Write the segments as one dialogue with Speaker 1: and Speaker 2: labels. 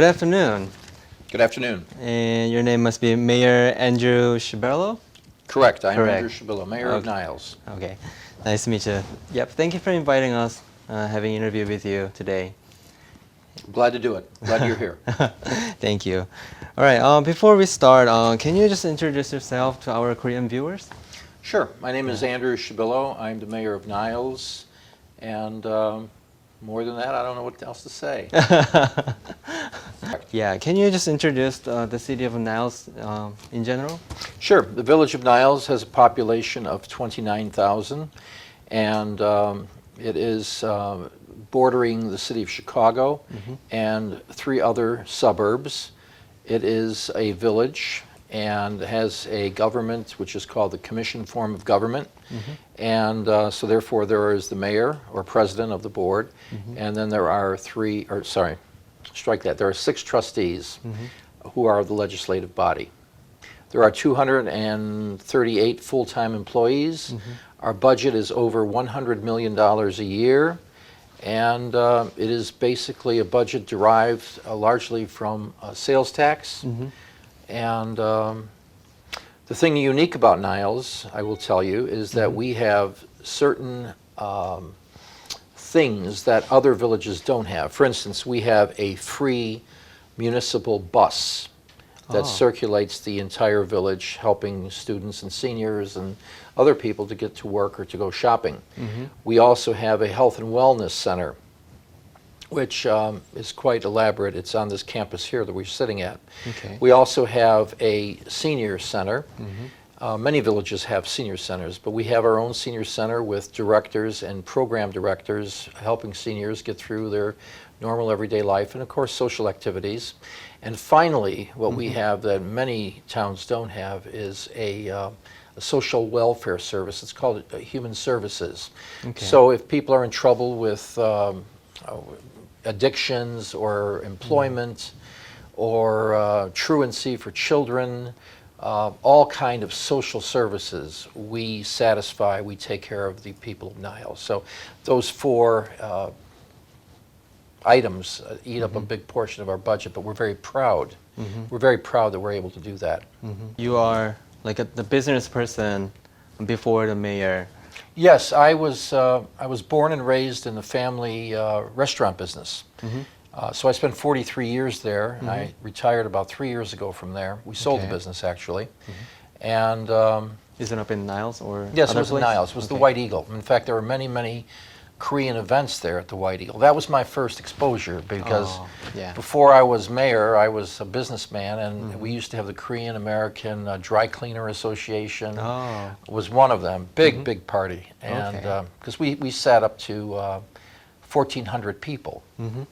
Speaker 1: Good afternoon.
Speaker 2: Good afternoon.
Speaker 1: And your name must be Mayor Andrew Przybylo?
Speaker 2: Correct. I am
Speaker 1: Correct.
Speaker 2: Andrew Przybylo, Mayor of Niles.
Speaker 1: Okay. Nice to meet you. Yep. Thank you for inviting us, having an interview with you today.
Speaker 2: Glad to do it. Glad you're here.
Speaker 1: Thank you. All right. Before we start, can you just introduce yourself to our Korean viewers?
Speaker 2: Sure. My name is Andrew Przybylo. I'm the Mayor of Niles. And more than that, I don't know what else to say.
Speaker 1: Yeah. Can you just introduce the city of Niles in general?
Speaker 2: Sure. The village of Niles has a population of 29,000. And it is bordering the city of Chicago and 3 other suburbs. It is a village and has a government which is called the commission form of government. And so therefore there is the mayor or president of the board, and then there are there are 6 trustees who are the legislative body. There are 238 full-time employees. Our budget is over $100 million a year, and it is basically a budget derived largely from sales tax. And the thing unique about Niles, I will tell you, is that we have certain things that other villages don't have. For instance, we have a free municipal bus that circulates the entire village, helping students and seniors and other people to get to work or to go shopping. We also have a health and wellness center, which is quite elaborate. It's on this campus here that we're sitting at.
Speaker 1: Okay.
Speaker 2: We also have a senior center. Many villages have senior centers, but we have our own senior center with directors and program directors helping seniors get through their normal everyday life, and of course social activities. And finally, what we have that many towns don't have is a social welfare service. It's called Human Services.
Speaker 1: Okay.
Speaker 2: So if people are in trouble with addictions or employment or truancy for children, all kind of social services we satisfy, we take care of the people of Niles. So those 4 items eat up a big portion of our budget, but we're very proud. We're very proud that we're able to do that.
Speaker 1: You are like the business person before the mayor.
Speaker 2: Yes, I was born and raised in the family restaurant business. So I spent 43 years there, and I retired about 3 years ago from there. We sold the business, actually. And
Speaker 1: Is it up in Niles or
Speaker 2: yes, it
Speaker 1: other
Speaker 2: was in
Speaker 1: place?
Speaker 2: Niles. It was the White Eagle. In fact, there were many, many Korean events there at the White Eagle. That was my first exposure because before I was mayor, I was a businessman, and we used to have the Korean American Dry Cleaner Association. Was one of them. Big party. And because we sat up to 1,400 people.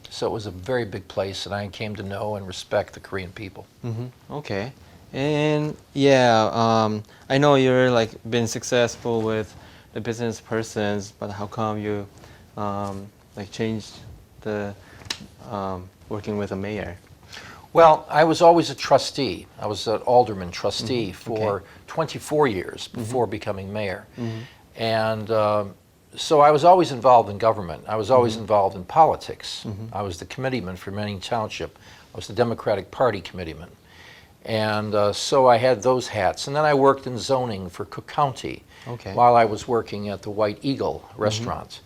Speaker 2: So it was a very big place, and I came to know and respect the Korean people.
Speaker 1: Okay. And I know you're like been successful with the business persons, but how come you like changed the working with a mayor?
Speaker 2: Well, I was always a trustee. I was an alderman trustee for 24 years before becoming mayor. And so I was always involved in government. I was always involved in politics. I was the committeeman for Manning Township. I was the Democratic Party committeeman. And so I had those hats. And then I worked in zoning for Cook County while I was working at the White Eagle restaurant.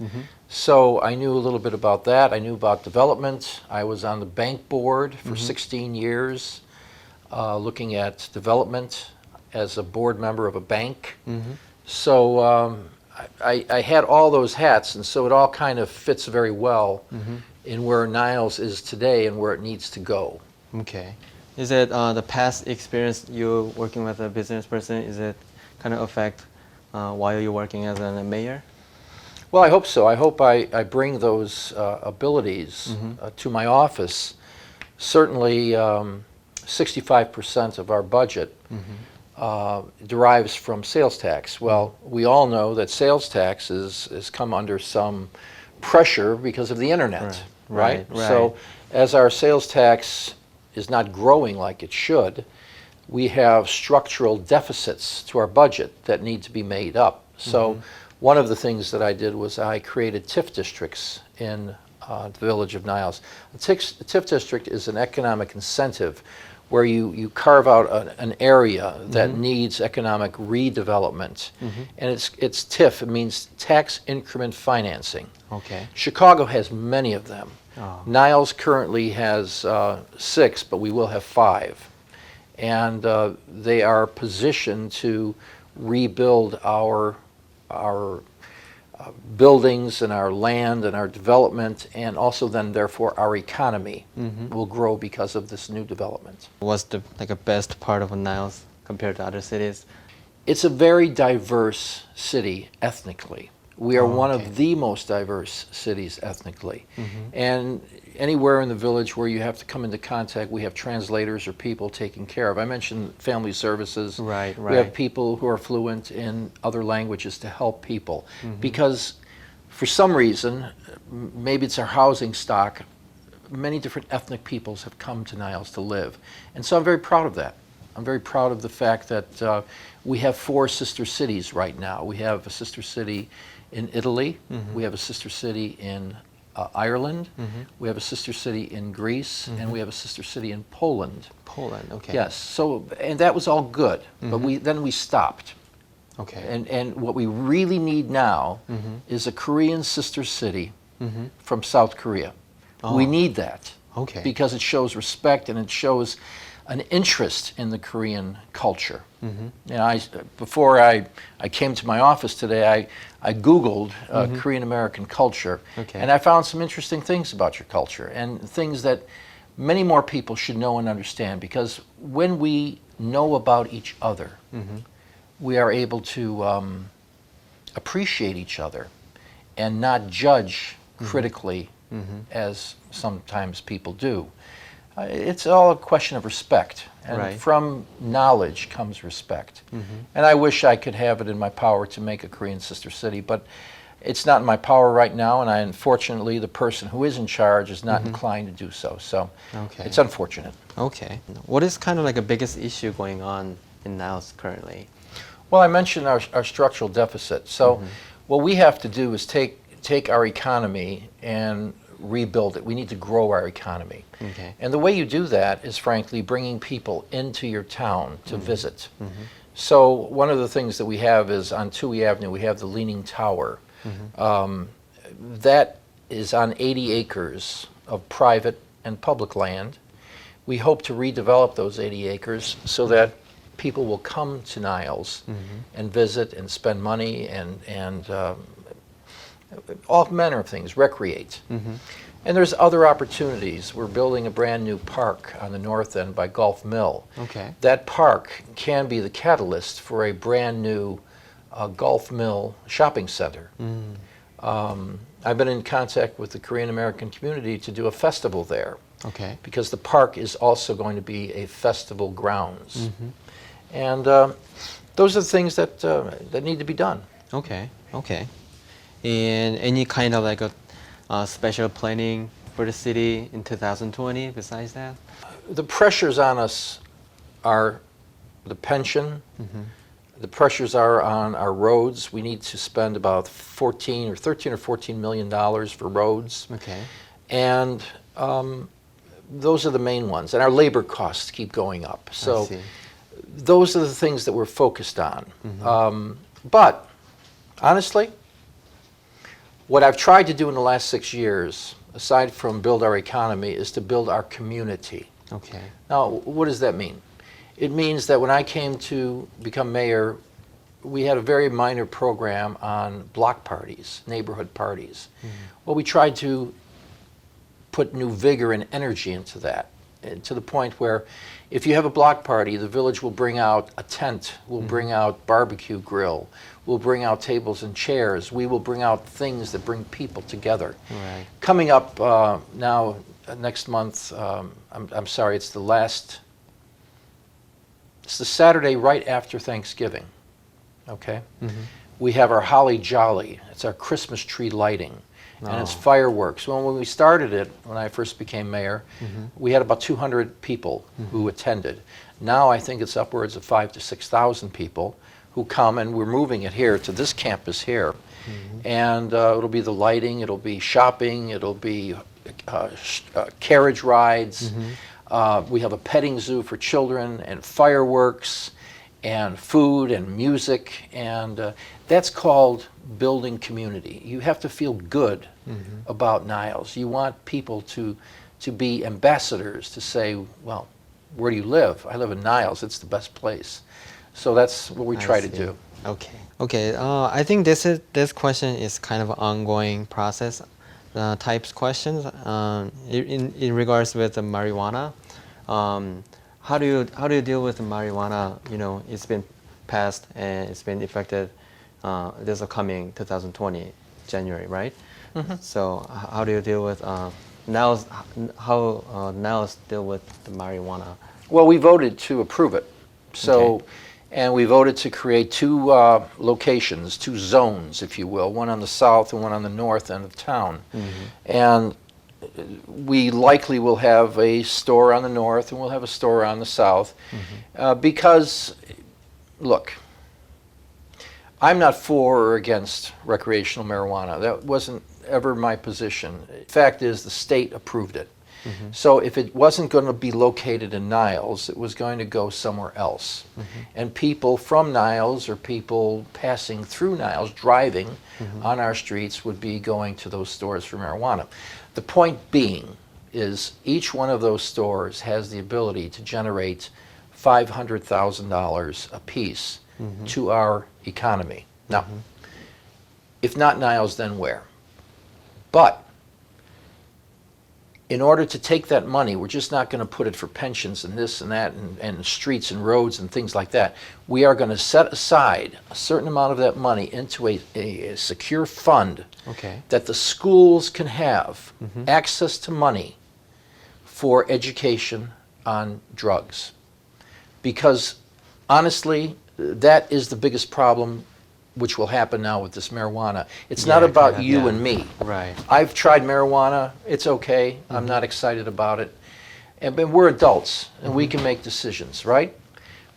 Speaker 2: So I knew a little bit about that. I knew about development. I was on the bank board for 16 years, looking at development as a board member of a bank. So I had all those hats, and so it all kind of fits very well in where Niles is today and where it needs to go.
Speaker 1: Okay. Is it the past experience you working with a business person, is it kind of affect while you're working as a mayor?
Speaker 2: Well, I hope so. I hope I bring those abilities to my office. Certainly 65% of our budget derives from sales tax. Well, we all know that sales tax has come under some pressure because of the internet, right? So as our sales tax is not growing like it should, we have structural deficits to our budget that need to be made up. So one of the things that I did was I created TIF districts in the village of Niles. The TIF district is an economic incentive where you carve out an area that needs economic redevelopment. And it's TIF, it means tax increment financing.
Speaker 1: Okay.
Speaker 2: Chicago has many of them.
Speaker 1: Oh.
Speaker 2: Niles currently has 6, but we will have 5. And they are positioned to rebuild our buildings and our land and our development, and also then therefore our economy will grow because of this new development.
Speaker 1: What's the a best part of Niles compared to other cities?
Speaker 2: It's a very diverse city ethnically. We are one
Speaker 1: okay.
Speaker 2: of the most diverse cities ethnically. And anywhere in the village where you have to come into contact, we have translators or people taking care of. I mentioned family services.
Speaker 1: Right,
Speaker 2: We have people who are fluent in other languages to help people. Because for some reason, maybe it's our housing stock, many different ethnic peoples have come to Niles to live. And so I'm very proud of that. I'm very proud of the fact that we have 4 sister cities right now. We have a sister city in Italy, we have a sister city in Ireland, we have a sister city in Greece, and we have a sister city in Poland.
Speaker 1: Poland, okay.
Speaker 2: Yes, so, and that was all good, but then we stopped.
Speaker 1: Okay.
Speaker 2: And what we really need now is a Korean sister city from South Korea. We need that.
Speaker 1: Okay.
Speaker 2: Because it shows respect and it shows an interest in the Korean culture. You know, before I came to my office today, I Googled Korean American culture,
Speaker 1: Okay.
Speaker 2: and I found some interesting things about your culture and things that many more people should know and understand, because when we know about each other, we are able to appreciate each other and not judge critically as sometimes people do. It's all a question of respect, and
Speaker 1: Right.
Speaker 2: from knowledge comes respect. And I wish I could have it in my power to make a Korean sister city, but it's not in my power right now, and unfortunately the person who is in charge is not inclined to do so. So
Speaker 1: Okay.
Speaker 2: it's unfortunate.
Speaker 1: Okay. What is kind of a biggest issue going on in Niles currently?
Speaker 2: Well, I mentioned our structural deficit. So what we have to do is take our economy and rebuild it. We need to grow our economy.
Speaker 1: Okay.
Speaker 2: And the way you do that is, frankly, bringing people into your town to visit. So one of the things that we have is on Toohey Avenue, we have the Leaning Tower. That is on 80 acres of private and public land. We hope to redevelop those 80 acres so that people will come to Niles and visit and spend money and all manner of things, recreate. And there's other opportunities. We're building a brand new park on the north end by Gulf Mill.
Speaker 1: Okay.
Speaker 2: That park can be the catalyst for a brand new Gulf Mill shopping center. I've been in contact with the Korean American community to do a festival there,
Speaker 1: Okay.
Speaker 2: because the park is also going to be a festival grounds. And those are the things that need to be done.
Speaker 1: Okay. Okay. And any kind of a special planning for the city in 2020 besides that?
Speaker 2: The pressures on us are the pension. The pressures are on our roads. We need to spend about 13 or 14 million dollars for roads.
Speaker 1: Okay.
Speaker 2: And those are the main ones. And our labor costs keep going up.
Speaker 1: I
Speaker 2: So
Speaker 1: see.
Speaker 2: those are the things that we're focused on. But honestly, what I've tried to do in the last 6 years, aside from build our economy, is to build our community.
Speaker 1: Okay.
Speaker 2: Now, what does that mean? It means that when I came to become mayor, we had a very minor program on block parties, neighborhood parties. Well, we tried to put new vigor and energy into that, to the point where if you have a block party, the village will bring out a tent, will bring out barbecue grill, we'll bring out tables and chairs, we will bring out things that bring people together.
Speaker 1: Right.
Speaker 2: Coming up now, next month, I'm sorry, it's the Saturday right after Thanksgiving, okay? We have our Holly Jolly. It's our Christmas tree lighting, and it's fireworks. Well, when we started it, when I first became mayor, we had about 200 people who attended. Now I think it's upwards of 5,000 to 6,000 people who come, and we're moving it here to this campus here. And it'll be the lighting, it'll be shopping, it'll be carriage rides. We have a petting zoo for children, and fireworks, and food, and music, and that's called building community. You have to feel good about Niles. You want people to be ambassadors, to say, well, where do you live? I live in Niles, it's the best place. So that's what we try to do.
Speaker 1: Okay. Okay. I think this question is kind of an ongoing process types questions. In regards with the marijuana, how do you deal with the marijuana? You know, it's been passed and it's been effective. This is coming 2020 January, right? So how do you deal with Niles? How Niles deal with the marijuana?
Speaker 2: Well, we voted to approve it. So.
Speaker 1: Okay.
Speaker 2: And we voted to create two locations, two zones, if you will, one on the south and one on the north end of town. And we likely will have a store on the north and we'll have a store on the south. Because, look, I'm not for or against recreational marijuana. That wasn't ever my position. The fact is, the state approved it. So if it wasn't going to be located in Niles, it was going to go somewhere else. And people from Niles or people passing through Niles, driving on our streets, would be going to those stores for marijuana. The point being is each one of those stores has the ability to generate $500,000 apiece to our economy. Now, if not Niles, then where? But in order to take that money, we're just not going to put it for pensions and this and that and streets and roads and things like that. We are going to set aside a certain amount of that money into a secure fund that the schools can have access to money for education on drugs. Because honestly, that is the biggest problem which will happen now with this marijuana. It's not about you and me.
Speaker 1: Right.
Speaker 2: I've tried marijuana. It's okay. I'm not excited about it. And but we're adults, and we can make decisions, right?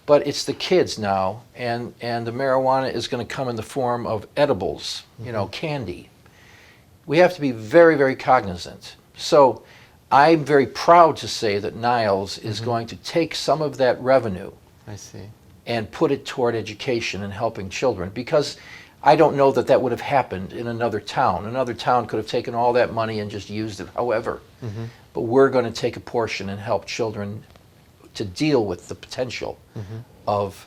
Speaker 2: But it's the kids now, and the marijuana is going to come in the form of edibles, you know, candy. We have to be very, very cognizant. So I'm very proud to say that Niles is going to take some of that revenue and put it toward education and helping children, because I don't know that that would have happened in another town. Another town could have taken all that money and just used it however. But we're going to take a portion and help children to deal with the potential of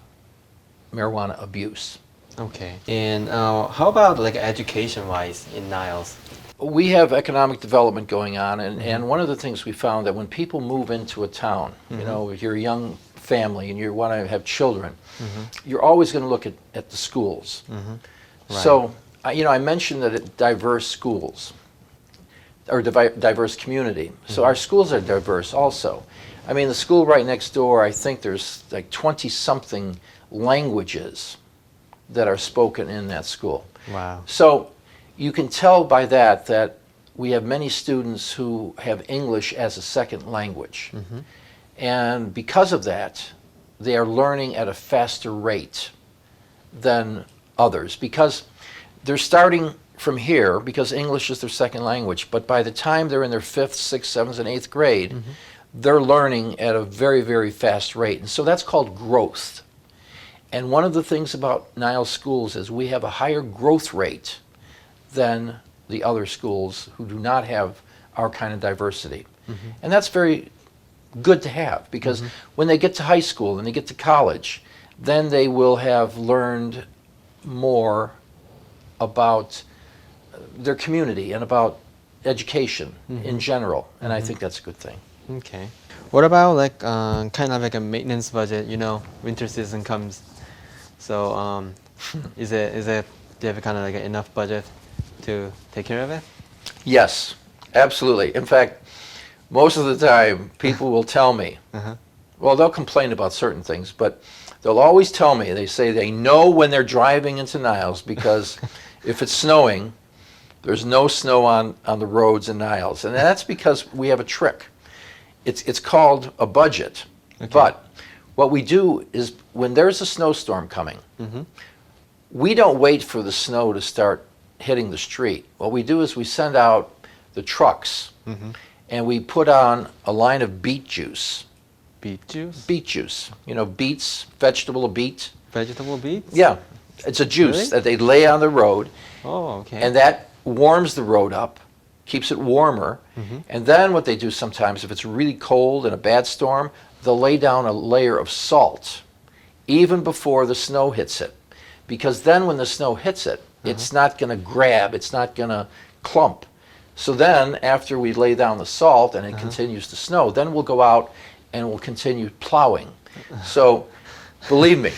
Speaker 2: marijuana abuse.
Speaker 1: Okay. And how about like education-wise in Niles?
Speaker 2: We have economic development going on, and one of the things we found that when people move into a town, you know, if you're a young family and you want to have children, you're always going to look at the schools. So, you know, I mentioned that it diverse schools or diverse community. So our schools are diverse also. I mean, the school right next door, I think there's like 20-something languages that are spoken in that school.
Speaker 1: Wow.
Speaker 2: So you can tell by that we have many students who have English as a second language. And because of that, they are learning at a faster rate than others, because they're starting from here because English is their second language, but by the time they're in their 5th, 6th, 7th, and 8th grade, they're learning at a very, very fast rate. And so that's called growth. And one of the things about Niles schools is we have a higher growth rate than the other schools who do not have our kind of diversity. And that's very good to have, because when they get to high school and they get to college, then they will have learned more about their community and about education in general, and I think that's a good thing.
Speaker 1: Okay. What about like kind of like a maintenance budget? You know, winter season comes, so is it do you have kind of like enough budget to take care of it?
Speaker 2: Yes, absolutely. In fact, most of the time, people will tell me, well, they'll complain about certain things, but they'll always tell me, they say they know when they're driving into Niles, because if it's snowing, there's no snow on the roads in Niles. And that's because we have a trick. It's called a budget. But What we do is when there's a snowstorm coming, we don't wait for the snow to start hitting the street. What we do is we send out the trucks and we put on a line of beet juice.
Speaker 1: Beet juice?
Speaker 2: Beet juice. You know, beets, vegetable beet.
Speaker 1: Vegetable beets?
Speaker 2: Yeah. It's a juice
Speaker 1: Really?
Speaker 2: that they lay on the road,
Speaker 1: Oh, okay.
Speaker 2: and that warms the road up, keeps it warmer. And then what they do sometimes, if it's really cold and a bad storm, they'll lay down a layer of salt even before the snow hits it. Because then when the snow hits it, it's not going to grab, it's not going to clump. So then after we lay down the salt and it continues to snow, then we'll go out and we'll continue plowing. So believe me,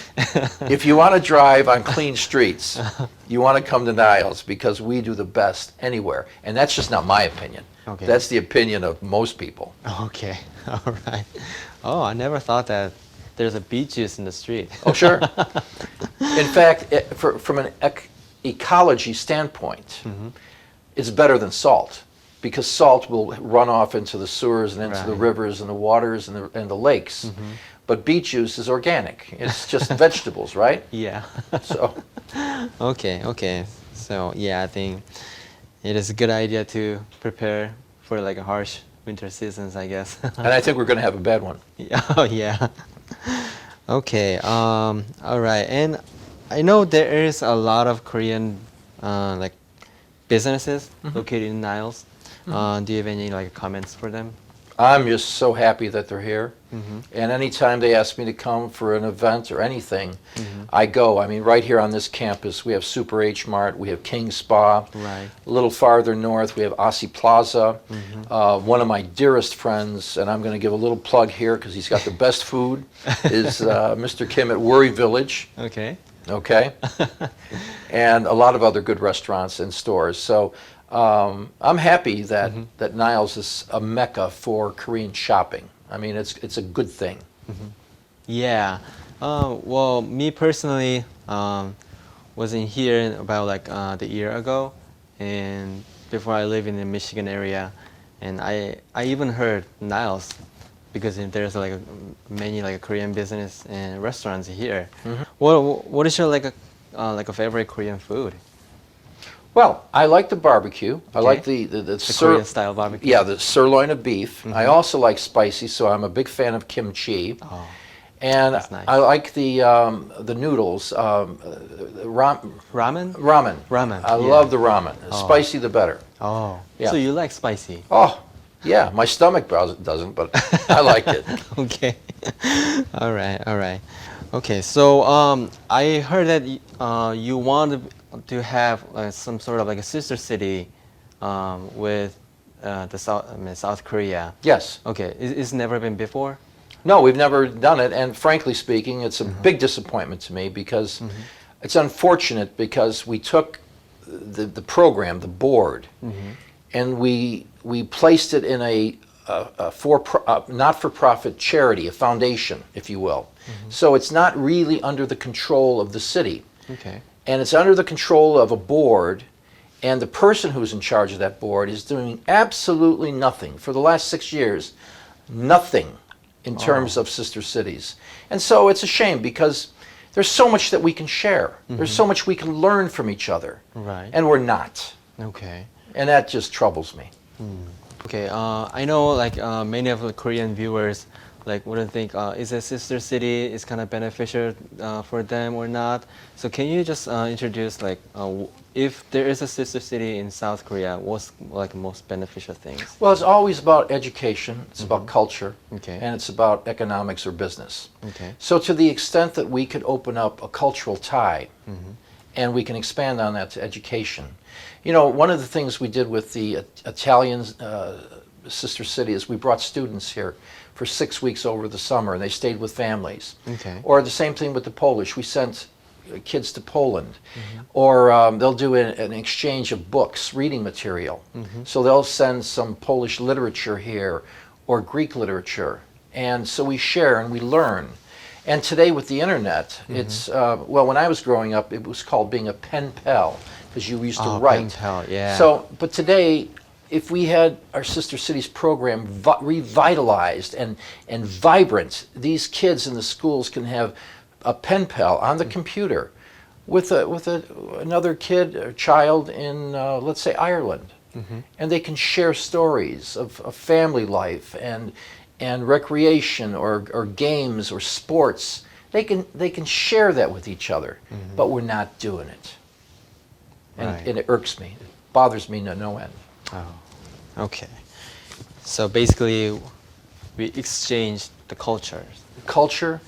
Speaker 2: if you want to drive on clean streets, you want to come to Niles because we do the best anywhere. And that's just not my opinion.
Speaker 1: Okay.
Speaker 2: That's the opinion of most people.
Speaker 1: Okay, all right. Oh, I never thought that there's a beet juice in the street.
Speaker 2: Oh, sure. In fact, from an ecology standpoint, it's better than salt because salt will run off into the sewers and into the
Speaker 1: Right.
Speaker 2: rivers and the waters and the lakes. But beet juice is organic. It's just vegetables, right?
Speaker 1: Yeah.
Speaker 2: So,
Speaker 1: Okay, okay. So yeah, I think it is a good idea to prepare for like a harsh winter seasons, I guess.
Speaker 2: and I think we're going to have a bad one.
Speaker 1: Oh yeah. Okay. All right. And I know there is a lot of Korean like businesses located in Niles. Do you have any like comments for them?
Speaker 2: I'm just so happy that they're here. And anytime they ask me to come for an event or anything, I go. I mean, right here on this campus, we have Super H Mart, we have King Spa.
Speaker 1: Right.
Speaker 2: A little farther north, we have Aussie Plaza. One of my dearest friends, and I'm going to give a little plug here because he's got the best food, is Mr. Kim at Worry Village.
Speaker 1: Okay.
Speaker 2: Okay. And a lot of other good restaurants and stores. So I'm happy that, that Niles is a mecca for Korean shopping. I mean, it's a good thing.
Speaker 1: Yeah. Well, me personally was in here about like the year ago, and before I live in the Michigan area, and I even heard Niles because there's like many like Korean business and restaurants here. What is your like a favorite Korean food?
Speaker 2: Well, I like the barbecue. I
Speaker 1: Okay.
Speaker 2: like the
Speaker 1: Korean style barbecue.
Speaker 2: Yeah, the sirloin of beef. I also like spicy, so I'm a big fan of kimchi.
Speaker 1: Oh,
Speaker 2: And
Speaker 1: that's nice.
Speaker 2: I like the noodles,
Speaker 1: ramen.
Speaker 2: ramen.
Speaker 1: Ramen,
Speaker 2: I
Speaker 1: yeah.
Speaker 2: love the ramen. The spicy, the better.
Speaker 1: Oh,
Speaker 2: Yeah.
Speaker 1: so you like spicy?
Speaker 2: Oh, yeah. My stomach doesn't, but I like it.
Speaker 1: Okay. All right. All right. Okay. So I heard that you want to have some sort of like a sister city with the South Korea.
Speaker 2: Yes.
Speaker 1: Okay. It's never been before.
Speaker 2: No, we've never done it, and frankly speaking, it's a big disappointment to me because it's unfortunate because we took the program, the board, and we placed it in a not-for-profit charity, a foundation, if you will. So it's not really under the control of the city,
Speaker 1: Okay.
Speaker 2: and it's under the control of a board, and the person who's in charge of that board is doing absolutely nothing for the last 6 years, nothing in terms of sister cities. And so it's a shame because there's so much that we can share. There's so much we can learn from each other.
Speaker 1: Right.
Speaker 2: And we're not.
Speaker 1: Okay.
Speaker 2: And that just troubles me.
Speaker 1: Okay. I know like many of the Korean viewers like wouldn't think is a sister city is kind of beneficial for them or not. So can you just introduce like if there is a sister city in South Korea, what's like most beneficial things?
Speaker 2: Well, it's always about education, it's about culture,
Speaker 1: Okay.
Speaker 2: and it's about economics or business.
Speaker 1: Okay.
Speaker 2: So to the extent that we could open up a cultural tie, and we can expand on that to education. You know, one of the things we did with the Italian sister city is we brought students here for 6 weeks over the summer, and they stayed with families.
Speaker 1: Okay.
Speaker 2: Or the same thing with the Polish. We sent kids to Poland. Or they'll do an exchange of books, reading material. So they'll send some Polish literature here or Greek literature. And so we share and we learn. And today with the internet, it's, well, when I was growing up, it was called being a pen pal because you used to write.
Speaker 1: Pen pal, yeah.
Speaker 2: So, but today, if we had our sister cities program revitalized and vibrant, these kids in the schools can have a pen pal on the computer with another kid or child in let's say Ireland, and they can share stories of family life and recreation or games or sports. They can share that with each other, but we're not doing it, and it irks me. It bothers me to no end.
Speaker 1: Oh, okay. So basically, we exchange the cultures.
Speaker 2: Culture,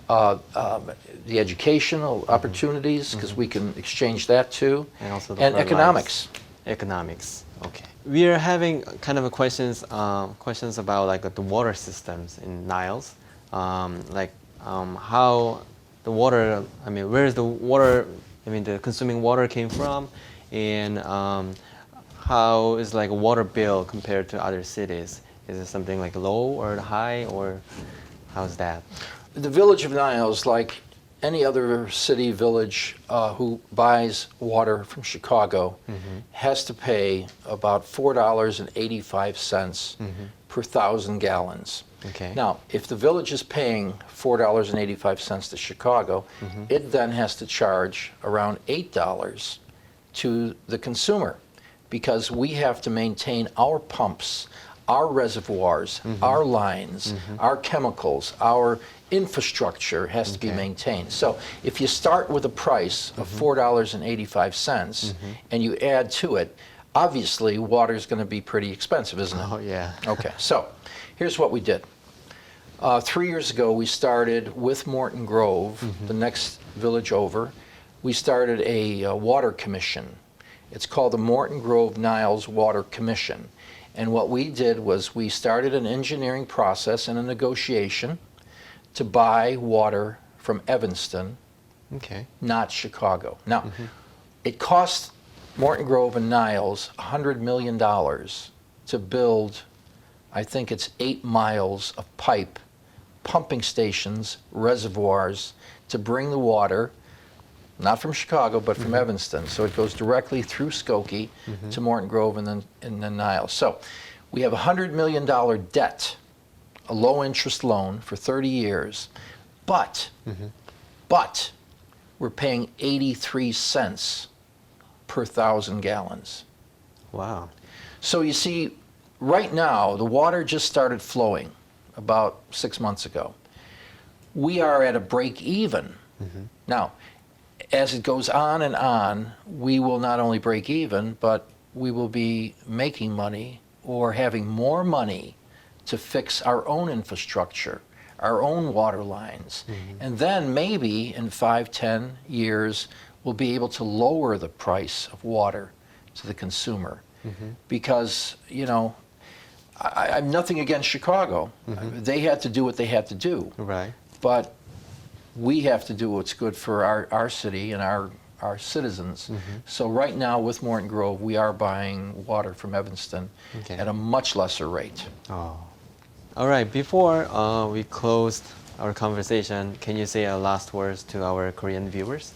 Speaker 2: the educational opportunities, because we can exchange that too,
Speaker 1: And also the
Speaker 2: economics.
Speaker 1: Economics. Okay. We are having kind of a questions about like the water systems in Niles, how the water. I mean, where is the water? I mean, the consuming water came from, and how is like a water bill compared to other cities? Is it something like low or high, or how's that?
Speaker 2: The village of Niles, like any other city village who buys water from Chicago, has to pay about $4.85 per 1,000 gallons.
Speaker 1: Okay.
Speaker 2: Now, if the village is paying $4.85 to Chicago, it then has to charge around $8 to the consumer, because we have to maintain our pumps, our reservoirs, our lines, our chemicals, our infrastructure has to be maintained. So if you start with a price of $4.85 and you add to it, obviously water is going to be pretty expensive, isn't it?
Speaker 1: Oh yeah.
Speaker 2: Okay, so here's what we did. 3 years ago, we started with Morton Grove, the next village over. We started a water commission. It's called the Morton Grove Niles Water Commission. And what we did was we started an engineering process and a negotiation to buy water from Evanston,
Speaker 1: Okay.
Speaker 2: not Chicago. Now, it cost Morton Grove and Niles $100 million to build, I think it's 8 miles of pipe, pumping stations, reservoirs, to bring the water, not from Chicago, but from Evanston. So it goes directly through Skokie to Morton Grove and then Niles. So we have a $100 million debt, a low interest loan for 30 years, but we're paying 83 cents per 1,000 gallons.
Speaker 1: Wow.
Speaker 2: So you see, right now, the water just started flowing about 6 months ago. We are at a break even. Now, as it goes on and on, we will not only break even, but we will be making money or having more money to fix our own infrastructure, our own water lines. And then maybe in 5-10 years, we'll be able to lower the price of water to the consumer. Because, you know, I'm nothing against Chicago. They had to do what they had to do.
Speaker 1: Right.
Speaker 2: But we have to do what's good for our city and our citizens. So right now with Morton Grove, we are buying water from Evanston at a much lesser rate.
Speaker 1: Oh. All right. Before we closed our conversation, can you say a last words to our Korean viewers?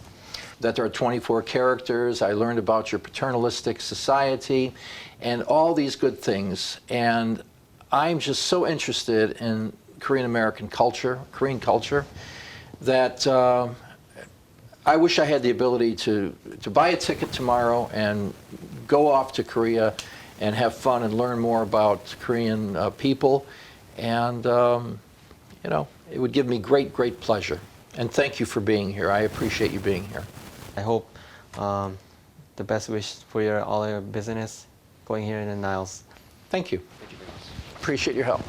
Speaker 2: That there are 24 characters. I learned about your paternalistic society and all these good things. And I'm just so interested in Korean American culture, Korean culture, that I wish I had the ability to buy a ticket tomorrow and go off to Korea and have fun and learn more about Korean people. And, you know, it would give me great, great pleasure. And thank you for being here. I appreciate you being here.
Speaker 1: I hope the best wish for all your business going here in the Niles.
Speaker 2: Thank you. Appreciate your help.